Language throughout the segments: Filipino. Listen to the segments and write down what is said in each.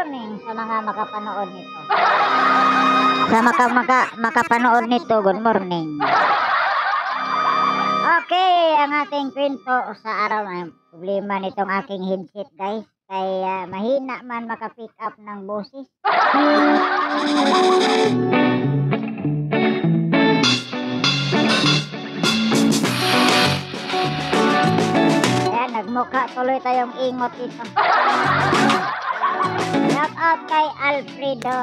morning sa mga makapanood nito. Sa makapanood nito, good morning. Okay, ang ating kwento sa araw na problema nitong aking headset, guys. Kaya mahina man maka-pick up ng boses. Ayan, nagmukha tuloy tayong ingot dito. Shout out kay Alfredo.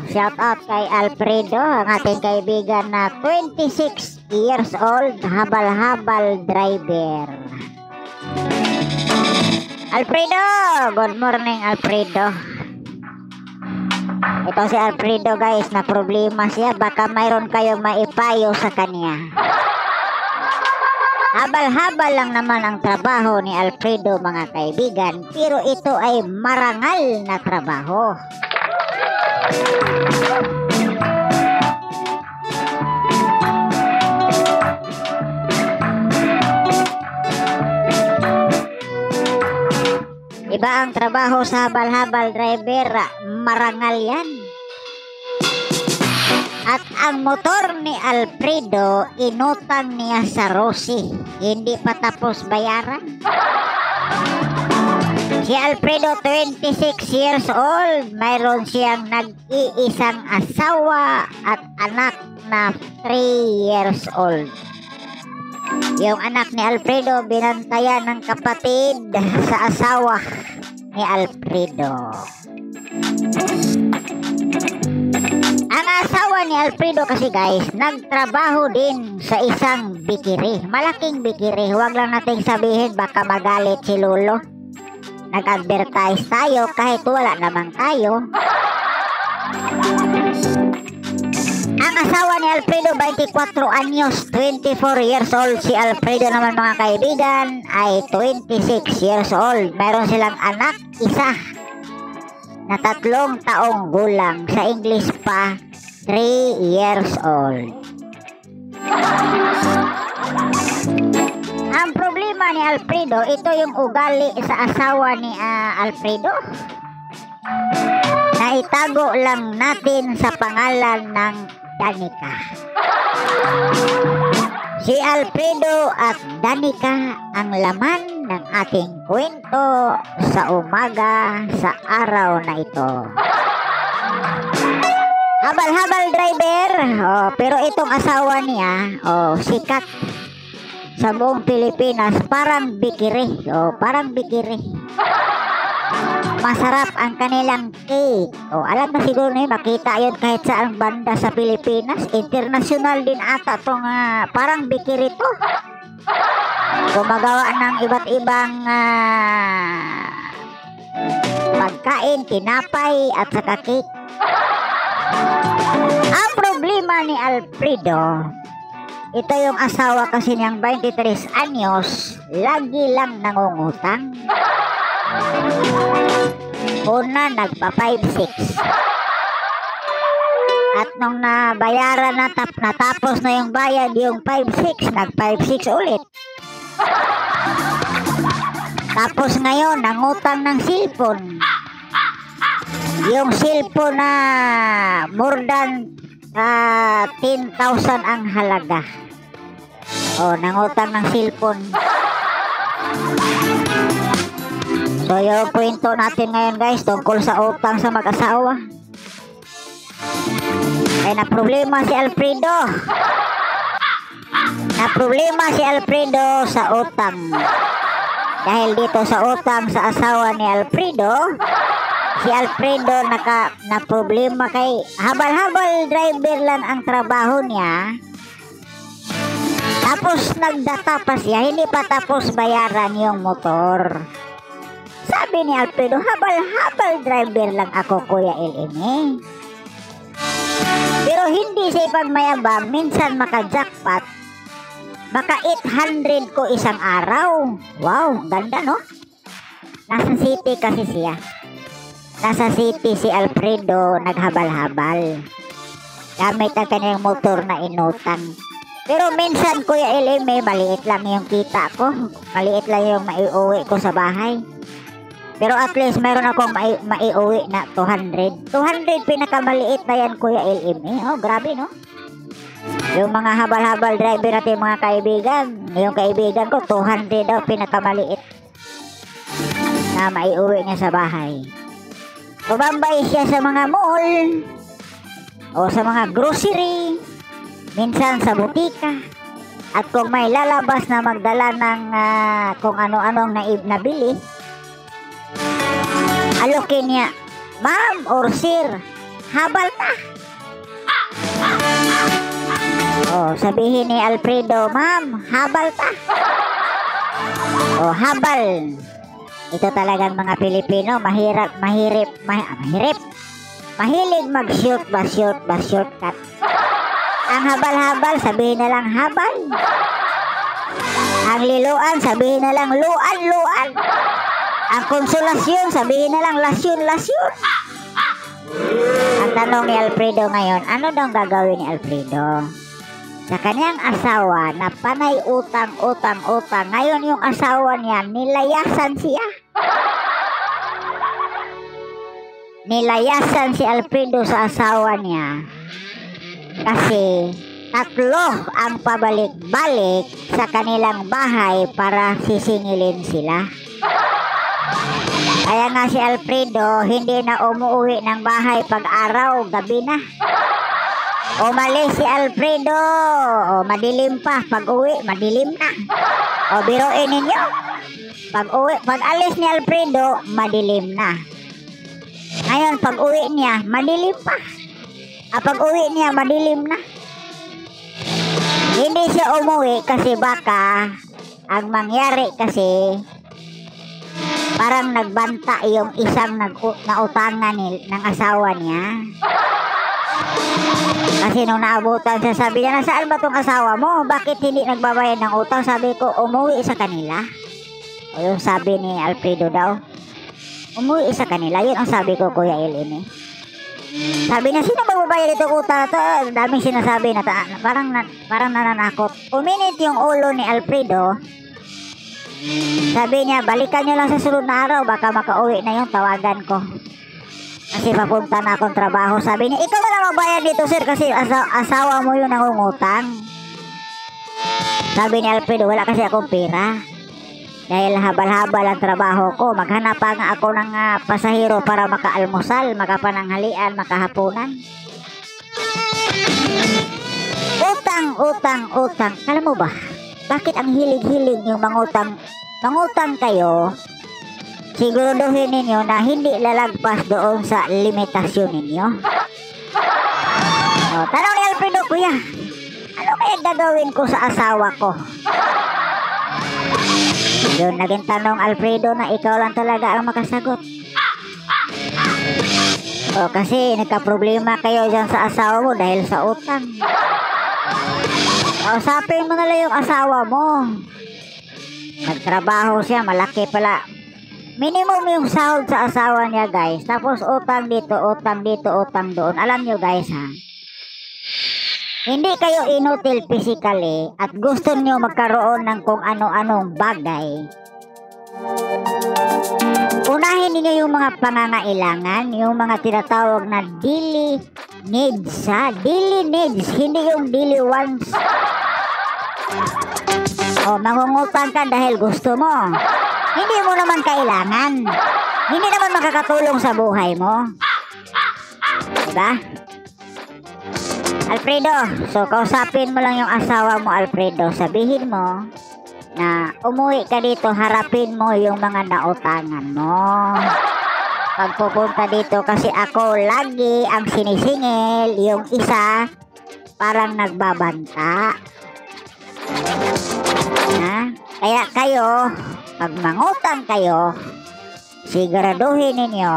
Shout out kay Alfredo, ang ating kaibigan na 26 years old, habal-habal driver. Alfredo! Good morning, Alfredo. Ito si Alfredo, guys, na problema siya. Baka mayroon kayong maipayo sa kanya. Habal-habal lang naman ang trabaho ni Alfredo, mga kaibigan. Pero ito ay marangal na trabaho. Iba ang trabaho sa habal-habal driver, marangal yan. At ang motor ni Alfredo, inutang niya sa Rosie. Hindi pa tapos bayaran. Si Alfredo, 26 years old, mayroon siyang nag-iisang asawa at anak na 3 years old. Yung anak ni Alfredo, binantayan ng kapatid sa asawa ni Alfredo. Ang asawa ni Alfredo kasi, guys, nagtrabaho din sa isang bikiri. Malaking bikiri. Huwag lang nating sabihin, baka magalit si Lolo. Nag-advertise tayo kahit wala naman tayo. Ang asawa ni Alfredo, 24 anyos, 24 years old. Si Alfredo naman, mga kaibigan, ay 26 years old. Mayroon silang anak, isa, na 3 taong gulang. Sa English pa, 3 years old. Ang problema ni Alfredo, ito yung ugali sa asawa ni Alfredo. Naitago lang natin sa pangalan ng Danica. Si Alfredo at Danica ang laman ng ating kwento sa umaga sa araw na ito. Habal-habal driver, pero itong asawa niya, sikat sa buong Pilipinas, parang bikiri. Parang bikiri. Masarap ang kanilang cake. Alam na siguro na yun, makita yun kahit saan banda sa Pilipinas. International din ata itong parang bikiri to. Gumagawa ng iba't ibang pagkain, tinapay at saka cake. Ang problema ni Alfredo, ito yung asawa kasi niyang 23 anyos, lagi lang nangungutang. Una, nagpa 5-6. At nung nabayaran na, natapos na yung bayad, yung 5-6, nag 5-6 ulit. Tapos ngayon, nangutang ng cellphone. Yung cellphone na more than 10,000 ang halaga. Nangutang ng cellphone. So yung kwento natin ngayon, guys, tungkol sa utang sa mag-asawa. Ay na-problema si Alfredo. Na-problema si Alfredo sa utang. Dahil dito sa utang sa asawa ni Alfredo, si Alfredo na-problema kay habal-habal driver lang ang trabaho niya. Tapos nagdata pa siya, hindi pa tapos bayaran yung motor. Sabi ni Alfredo, habal-habal driver lang ako, Kuya LM. Pero hindi siya ipagmayabang, minsan maka-jackpot. Maka 800 ko isang araw. Wow, ganda, no? Nasa city kasi siya. Nasa city si Alfredo, naghabal-habal. Gamit ang kanyang motor na inutang. Pero minsan, Kuya LM, maliit lang yung kita ko. Maliit lang yung maiuwi ko sa bahay. Pero at least meron akong maiuwi na 200. 200 pinakamaliit na yan, Kuya LME. Oh, grabe, no? Yung mga habal-habal driver natin, mga kaibigan, yung kaibigan ko, 200 daw pinakamaliit na maiuwi niya sa bahay. Tumambay siya sa mga mall o sa mga grocery, minsan sa butika. At kung may lalabas na magdala ng kung ano-anong nabili, alokin niya, ma'am or sir, habal na. Oh, sabihin ni Alfredo, ma'am, habal ta. Oh, habal. Ito talagang mga Pilipino, mahilig shortcut. Ang habal-habal, sabihin na lang habal. Ang liluan, sabihin na lang luan. Ang konsolasyon, sabihin na lang lasyon. Ang tanong ni Alfredo ngayon, ano daw gagawin ni Alfredo? Sa kanyang asawa na panay utang. Ngayon yung asawa niya, nilayasan siya. Nilayasan si Alfredo sa asawa niya. Kasi 3 ang pabalik-balik sa kanilang bahay para sisingilin sila. Kaya nga si Alfredo hindi na umuwi ng bahay pag-araw, gabi na. Umalis si Alfredo, madilim pa, pag-uwi, madilim na. O biruin ninyo, pag-alis ni Alfredo, madilim na. Ngayon, pag-uwi niya, madilim pa. Pag-uwi niya, madilim na. Hindi siya umuwi kasi baka ang mangyari kasi parang nagbanta yung isang nautangan ng asawa niya. Kasi nung naabutan siya, sabi niya, nasaan ba tong asawa mo? Bakit hindi nagbabayad ng utang? Sabi ko, umuwi sa kanila. O yung sabi ni Alfredo daw, umuwi sa kanila. Yun ang sabi ko, Kuya LME. Sabi niya, sino magbabayad itong utang? Daming sinasabi na parang nananakot. Uminit yung ulo ni Alfredo. Sabi niya, balikan nyo lang sa sunod na araw, baka makauwi na yung tawagan ko. Kasi papunta na akong trabaho. Sabi niya, ikaw na lang magbayad dito, sir, kasi asawa mo yung nangungutang. Sabi ni Alfredo, wala kasi akong pera. Dahil habal-habal ang trabaho ko, maghanap pa nga ako ng pasahero para makaalmusal, makapananghalian, makahapunan. Utang. Alam mo ba, bakit ang hilig-hilig yung mangutang kayo? Siguraduhin ninyo na hindi lalagpas doon sa limitasyon ninyo. Tanong ni Alfredo, kuya, ano kaya gagawin ko sa asawa ko? Yun, naging tanong Alfredo na ikaw lang talaga ang makasagot. Kasi nagka-problema kayo dyan sa asawa mo dahil sa utang. Usapin mo na lang yung asawa mo. Nagtrabaho siya, malaki pala. Minimum yung sahod sa asawa niya, guys. Tapos utang dito, utang doon. Alam nyo, guys, ha? Hindi kayo inutil physically at gusto nyo magkaroon ng kung ano-anong bagay. Unahin niyo yung mga pangangailangan, yung mga tinatawag na daily needs, ha? Daily needs, hindi yung daily wants. Mangungutang ka dahil gusto mo. Hindi mo naman kailangan. Hindi naman makakatulong sa buhay mo. Diba? Alfredo, so kausapin mo lang yung asawa mo, Alfredo. Sabihin mo na umuwi ka dito, harapin mo yung mga nautangan mo. Pagpupunta dito kasi ako lagi ang sinisingil, yung isa parang nagbabanta. Kaya kayo, pag mangutang kayo, siguraduhin ninyo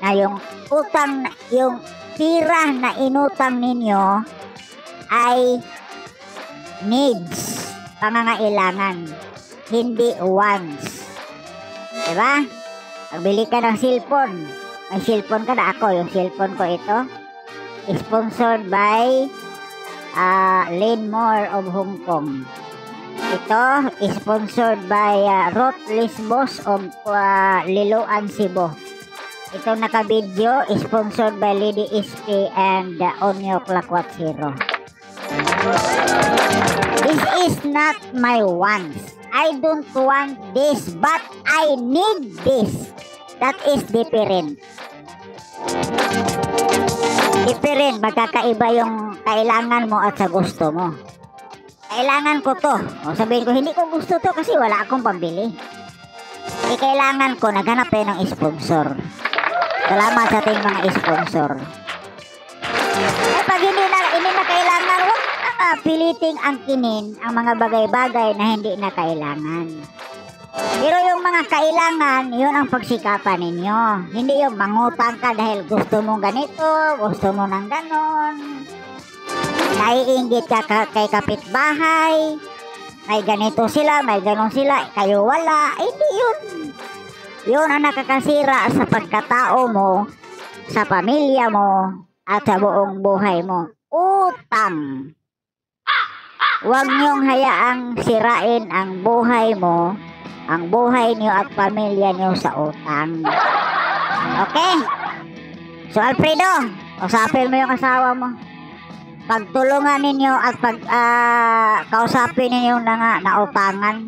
na yung utang, yung pira na inutang ninyo ay needs, pangangailangan, hindi wants. Diba? Pagbili ka ng cellphone, may cellphone ka na ako, yung cellphone ko ito, sponsored by Lane Moore of Hong Kong. Ito, sponsored by Ruth Lisbos of Liloan, Cebu. Ito naka-video, sponsored by Lady SP and Onyo Clakwat Zero. This is not my wants. I don't want this, but I need this. That is different. Different, magkakaiba yung kailangan mo at sa gusto mo. Kailangan ko to. O sabihin ko, hindi ko gusto to kasi wala akong pambili. Kailangan ko, naghanap tayo ng sponsor. Salamat sa ating mga sponsor. Pag hindi na kailangan, huwag na piliting angkinin ang mga bagay-bagay na hindi na kailangan. Pero yung mga kailangan, yun ang pagsikapan ninyo. Hindi yung mangutang ka dahil gusto mong ganito, gusto mo ng ganon. Naiinggit ka kay kapitbahay, may ganito sila, may ganon sila, kayo wala. Hindi yun. Yun ang nakakasira sa pagkatao mo, sa pamilya mo, at sa buong buhay mo. Utang. Huwag niyong hayaang sirain ang buhay mo, ang buhay niyo at pamilya niyo sa utang. Okay? So Alfredo, usapin mo yung asawa mo. Pagtulungan ninyo at kausapin ninyo na nautangan.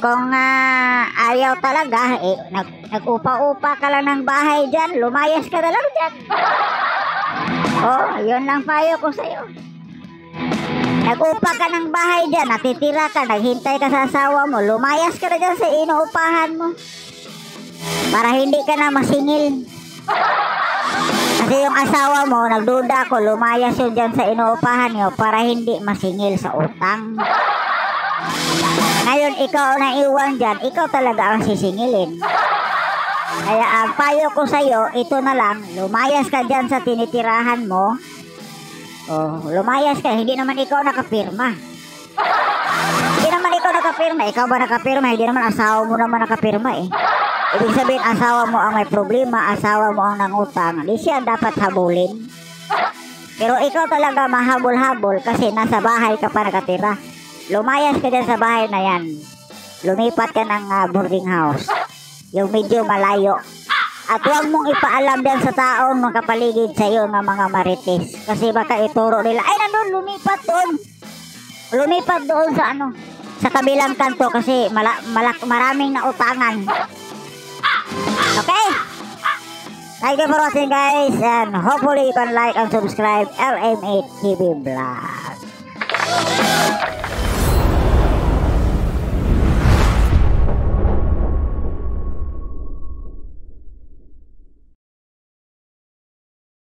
Kung ayaw talaga, nag-upa-upa ka lang ng bahay dyan, lumayas ka na lang dyan. Yun lang payo ko sa'yo. Nag-upa ka ng bahay dyan, natitira ka, naghintay ka sa asawa mo, lumayas ka na dyan sa inuupahan mo. Para hindi ka na masingil. Kasi yung asawa mo, nagduda ko, lumayas yun dyan sa inuupahan nyo para hindi masingil sa utang. Ngayon, ikaw na iwan dyan, ikaw talaga ang sisingilin. Kaya ang payo ko sa'yo, ito na lang, lumayas ka dyan sa tinitirahan mo. Lumayas ka, hindi naman ikaw nakapirma. Hindi naman ikaw nakapirma. Ikaw ba nakapirma? Hindi naman asawa mo naman nakapirma eh. Ibig sabihin, asawa mo ang may problema, asawa mo ang nangutang. Hindi siya dapat habulin. Pero ikaw talaga mahabol-habol kasi nasa bahay ka pa nakatira. Lumayas ka dyan sa bahay na yan. Lumipat ka ng boarding house. Yung medyo malayo. At huwag mong ipaalam dyan sa taong makapaligid sa iyo ng mga marites. Kasi baka ituro nila, ay nandun, lumipat doon. Lumipat doon sa sa kabilang kanto kasi maraming nautangan. Okay? Thank you for watching guys. And hopefully you can like and subscribe LM8 TV Vlog.